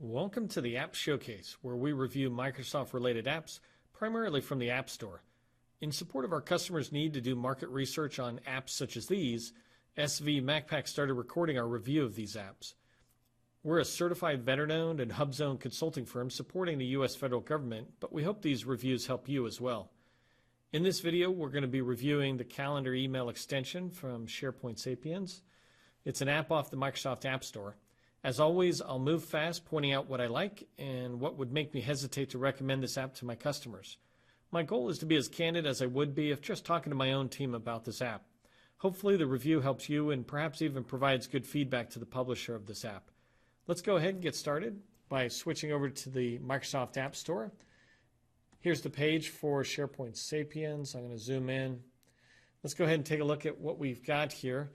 Welcome to the App Showcase, where we review Microsoft-related apps, primarily from the App Store. In support of our customers' need to do market research on apps such as these, SV MacPack started recording our review of these apps. We're a certified veteran-owned and HUBZone consulting firm supporting the U.S. federal government, but we hope these reviews help you as well. In this video, we're going to be reviewing the calendar email extension from SharePointSapiens. It's an app off the Microsoft App Store. As always, I'll move fast, pointing out what I like and what would make me hesitate to recommend this app to my customers. My goal is to be as candid as I would be if just talking to my own team about this app. Hopefully the review helps you and perhaps even provides good feedback to the publisher of this app. Let's go ahead and get started by switching over to the Microsoft App Store. Here's the page for SharePointSapiens. I'm going to zoom in. Let's go ahead and take a look at what we've got here.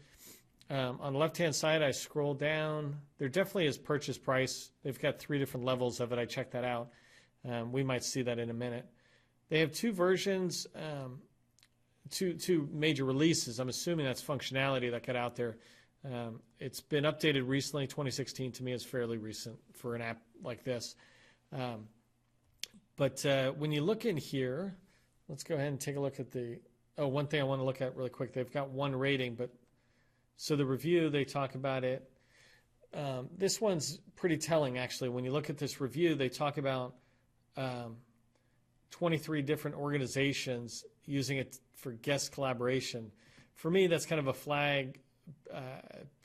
On the left-hand side, I scroll down. There definitely is purchase price. They've got 3 different levels of it. I checked that out. We might see that in a minute. They have 2 versions, two major releases. I'm assuming that's functionality that got out there. It's been updated recently. 2016 to me is fairly recent for an app like this. But when you look in here, let's go ahead and take a look at the, one thing I want to look at really quick. They've got 1 rating, but so the review, they talk about it. This one's pretty telling, actually. When you look at this review, they talk about 23 different organizations using it for guest collaboration. For me, that's kind of a flag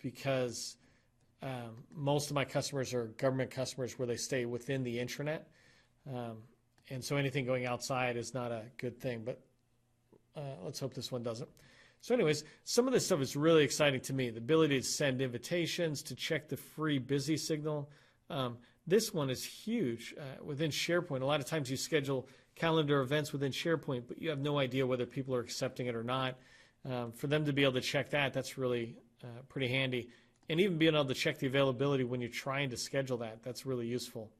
because most of my customers are government customers where they stay within the intranet. And so anything going outside is not a good thing, but let's hope this one doesn't. So anyways, some of this stuff is really exciting to me. The ability to send invitations, to check the free busy signal. This one is huge within SharePoint. A lot of times you schedule calendar events within SharePoint, but you have no idea whether people are accepting it or not. For them to be able to check that, that's really pretty handy. And even being able to check the availability when you're trying to schedule that, that's really useful.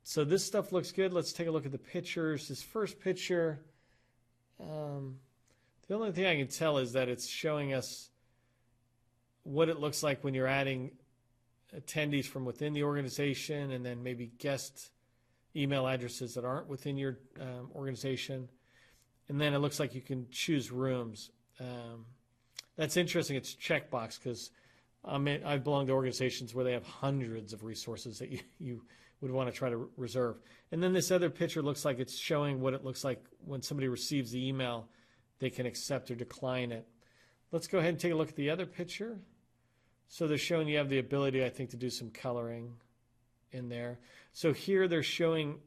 So this stuff looks good. Let's take a look at the pictures. This first picture, the only thing I can tell is that it's showing us what it looks like when you're adding attendees from within the organization and then maybe guest email addresses that aren't within your organization. And then it looks like you can choose rooms. That's interesting. It's checkbox because I belong to organizations where they have hundreds of resources that you would want to try to reserve. And then this other picture looks like it's showing what it looks like when somebody receives the email. They can accept or decline it. Let's go ahead and take a look at the other picture. So they're showing you have the ability, I think, to do some coloring in there. So here they're showing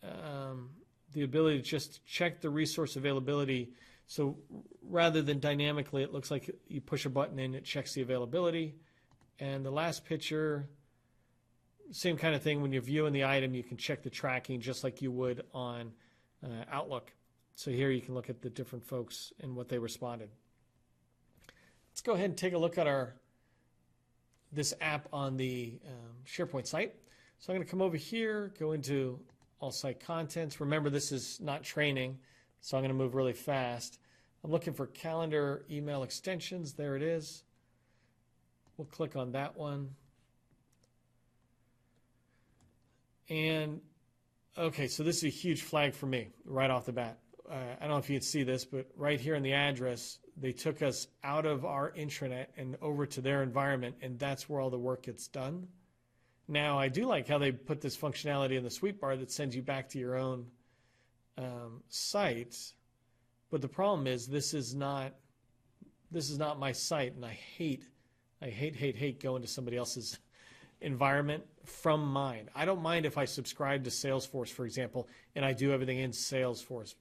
the ability to just check the resource availability. So rather than dynamically, it looks like you push a button and it checks the availability. And the last picture, same kind of thing. When you're viewing the item, you can check the tracking just like you would on Outlook. So here you can look at the different folks and what they responded. Let's go ahead and take a look at this app on the SharePoint site. So I'm going to come over here, go into all site contents. Remember, this is not training, so I'm going to move really fast. I'm looking for calendar email extensions. There it is. We'll click on that one. And okay, so this is a huge flag for me right off the bat. I don't know if you can see this, but right here in the address, they took us out of our intranet and over to their environment, and that's where all the work gets done. Now, I do like how they put this functionality in the sweep bar that sends you back to your own site, but the problem is this is not my site, and I hate going to somebody else's environment from mine. I don't mind if I subscribe to Salesforce, for example, and I do everything in Salesforce.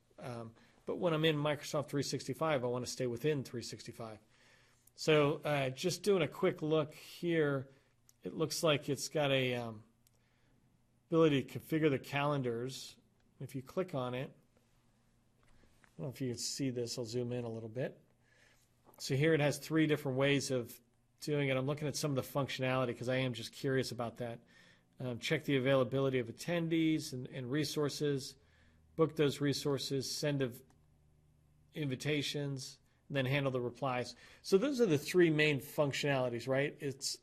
But when I'm in Microsoft 365, I want to stay within 365. So just doing a quick look here, it looks like it's got a ability to configure the calendars. If you click on it, I don't know if you can see this. I'll zoom in a little bit. So here it has 3 different ways of doing it. I'm looking at some of the functionality because I am just curious about that. Check the availability of attendees and resources, book those resources, send invitations, then handle the replies. So those are the 3 main functionalities, right? It's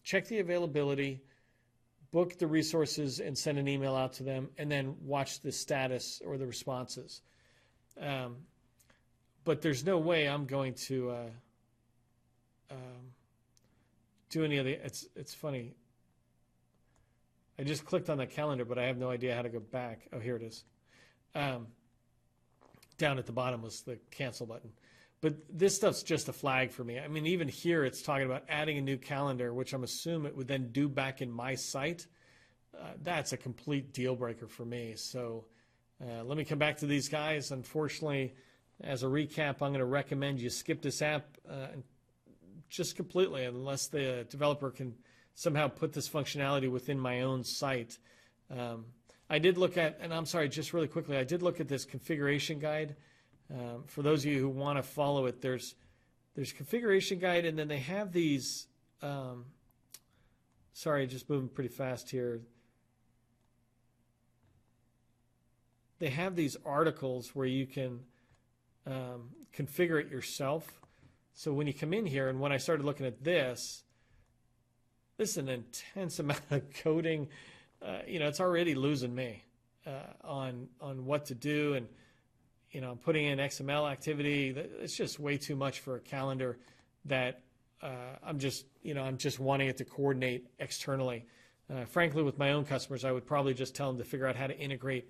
check the availability, book the resources and send an email out to them, and then watch the status or the responses. But there's no way I'm going to do any of the. It's funny. I just clicked on the calendar, but I have no idea how to go back. Oh, here it is. Down at the bottom was the cancel button. But this stuff's just a flag for me. I mean, even here it's talking about adding a new calendar, which I'm assuming it would then do back in my site. That's a complete deal breaker for me. So let me come back to these guys. Unfortunately, as a recap, I'm going to recommend you skip this app just completely unless the developer can somehow put this functionality within my own site. I did look at, and I'm sorry, just really quickly, I did look at this configuration guide. For those of you who want to follow it, there's configuration guide, and then they have these, sorry, just moving pretty fast here. They have these articles where you can configure it yourself. So when you come in here, and when I started looking at this is an intense amount of coding. It's already losing me on what to do, and I'm putting in XML activity. It's just way too much for a calendar that I'm just wanting it to coordinate externally. Frankly, with my own customers, I would probably just tell them to figure out how to integrate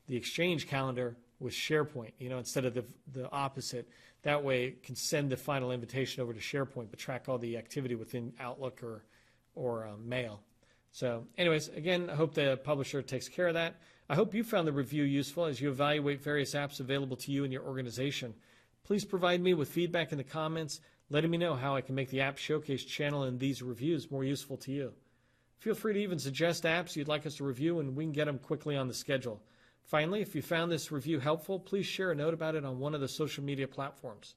the Exchange calendar with SharePoint, instead of the opposite. That way it can send the final invitation over to SharePoint, but track all the activity within Outlook or Mail. So anyways, again, I hope the publisher takes care of that. I hope you found the review useful as you evaluate various apps available to you and your organization. Please provide me with feedback in the comments, letting me know how I can make the App Showcase channel and these reviews more useful to you. Feel free to even suggest apps you'd like us to review, and we can get them quickly on the schedule. Finally, if you found this review helpful, please share a note about it on one of the social media platforms.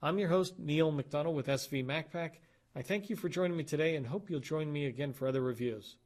I'm your host, Neil McDonald with SV MacPack. I thank you for joining me today and hope you'll join me again for other reviews.